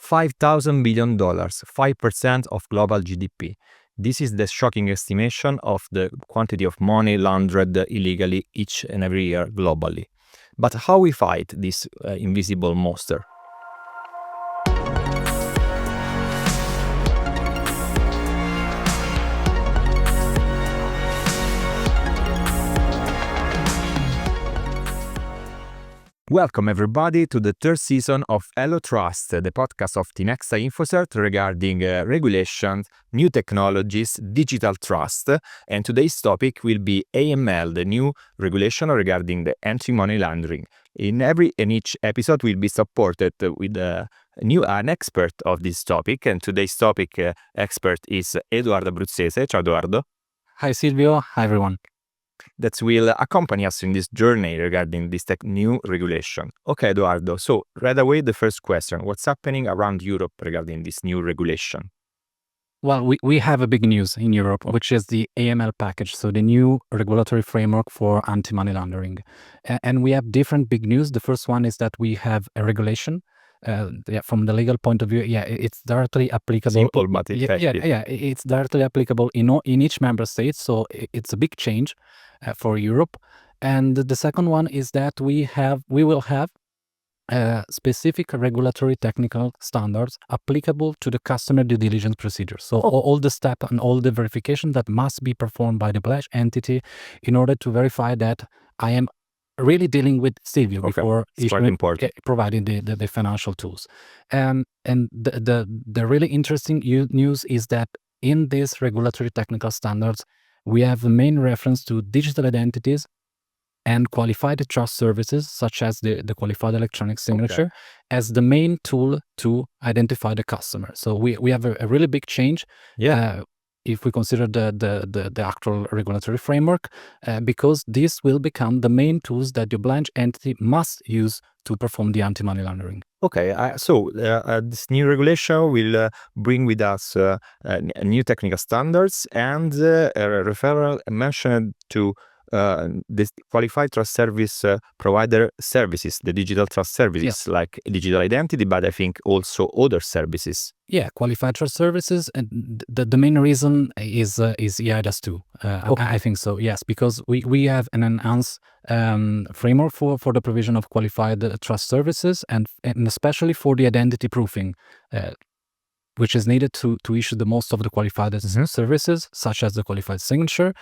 $5,000 billion, 5% of global GDP. This is the shocking estimation of the quantity of money laundered illegally each and every year globally. But how we fight this invisible monster? Welcome everybody to the third season of Hello Trust, the podcast of Tinexta Infocert regarding regulation, new technologies, digital trust. And today's topic will be AML, the new regulation regarding the anti-money laundering. In each episode will be supported with an expert of this topic. And today's topic expert is Edoardo Abbruzzese. Ciao Edoardo. Hi Silvio. Hi everyone. That will accompany us in this journey regarding this new regulation. Okay, Edoardo, so right away the first question, what's happening around Europe regarding this new regulation? Well, we have a big news in Europe, which is the AML package, so the new regulatory framework for anti-money laundering. And we have different big news. The first one is that we have a regulation. From the legal point of view, it's directly applicable. Simple but effective. It's directly applicable in each member state, so it's a big change for Europe. And the second one is that we will have specific regulatory technical standards applicable to the customer due diligence procedure. So all the steps and all the verification that must be performed by the pledge entity in order to verify that I am really dealing with Silvio before providing the financial tools. And the really interesting news is that in these regulatory technical standards, we have a main reference to digital identities and qualified trust services, such as the qualified electronic signature, as the main tool to identify the customer. So we have a really big change. If we consider the actual regulatory framework, because this will become the main tools that the blanch entity must use to perform the anti-money laundering. So this new regulation will bring with us new technical standards and a referral mentioned to this qualified trust service provider services, the digital trust services like digital identity, but I think also other services. Qualified trust services, and the main reason is eIDAS 2. I think so, yes, because we have an enhanced framework for the provision of qualified trust services and especially for the identity proofing, which is needed to issue the most of the qualified services, such as the qualified signature.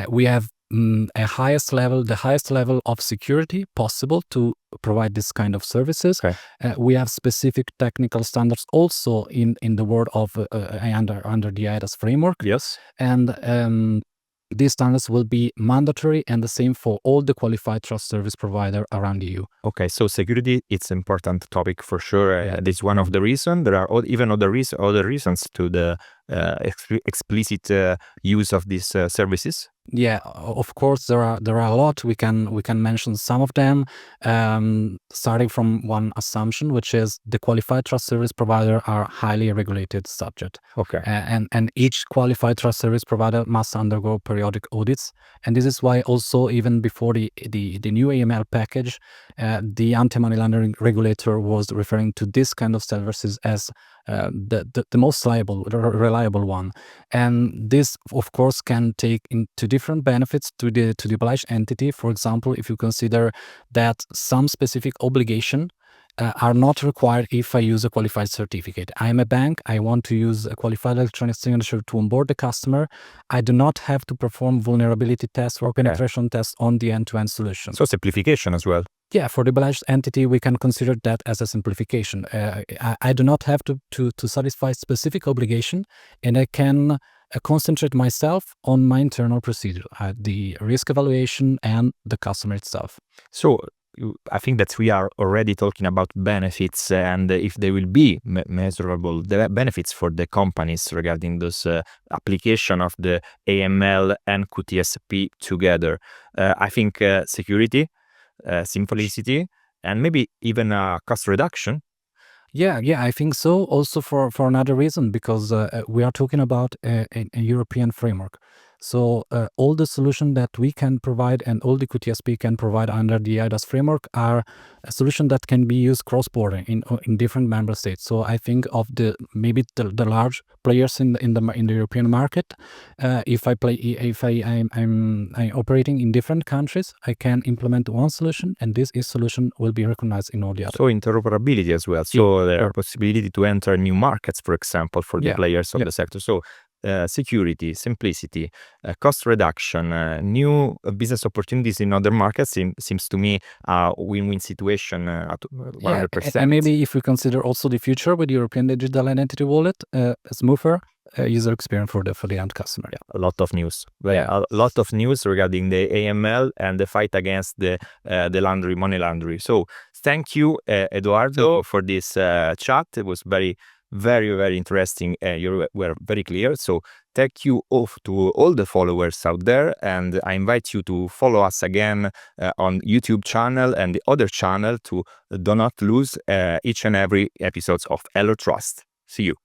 We have the highest level of security possible to provide this kind of services. We have specific technical standards also in the world of under the eIDAS framework. And these standards will be mandatory and the same for all the qualified trust service provider around the EU. So security, it's an important topic for sure. This is one of the reasons. There are even other reasons to the explicit use of these services. Of course, there are a lot. We can mention some of them, starting from one assumption, which is the qualified trust service provider are highly regulated subject. And each qualified trust service provider must undergo periodic audits, and this is why also even before the new AML package, the anti-money laundering regulator was referring to this kind of services as the most reliable one. And this, of course, can take into different benefits to the obliged entity. For example, if you consider that some specific obligation are not required if I use a qualified certificate. I'm a bank, I want to use a qualified electronic signature to onboard the customer. I do not have to perform vulnerability tests or penetration tests on the end-to-end solution. So simplification as well. For the obliged entity, we can consider that as a simplification. I do not have to satisfy specific obligation, and I can concentrate myself on my internal procedure, the risk evaluation and the customer itself. So I think that we are already talking about benefits and if there will be measurable benefits for the companies regarding this application of the AML and QTSP together. I think security, simplicity, and maybe even cost reduction. I think so. Also for another reason, because we are talking about a European framework. So all the solutions that we can provide and all the QTSP can provide under the eIDAS framework are a solution that can be used cross-border in different member states. So I think of the large players in the European market. If I'm operating in different countries, I can implement one solution, and this solution will be recognized in all the others. So interoperability as well. So there are possibility to enter new markets, for example, for the players of the sector. So security, simplicity, cost reduction, new business opportunities in other markets seems to me a win-win situation at 100%. And maybe if we consider also the future with European Digital Identity Wallet, a smoother user experience for the end customer. A lot of news. A lot of news regarding the AML and the fight against the money laundering. So thank you, Edoardo, for this chat. It was very, very interesting. You were very clear. So thank you to all the followers out there, and I invite you to follow us again on YouTube channel and the other channel to do not lose each and every episodes of Hello Trust. See you.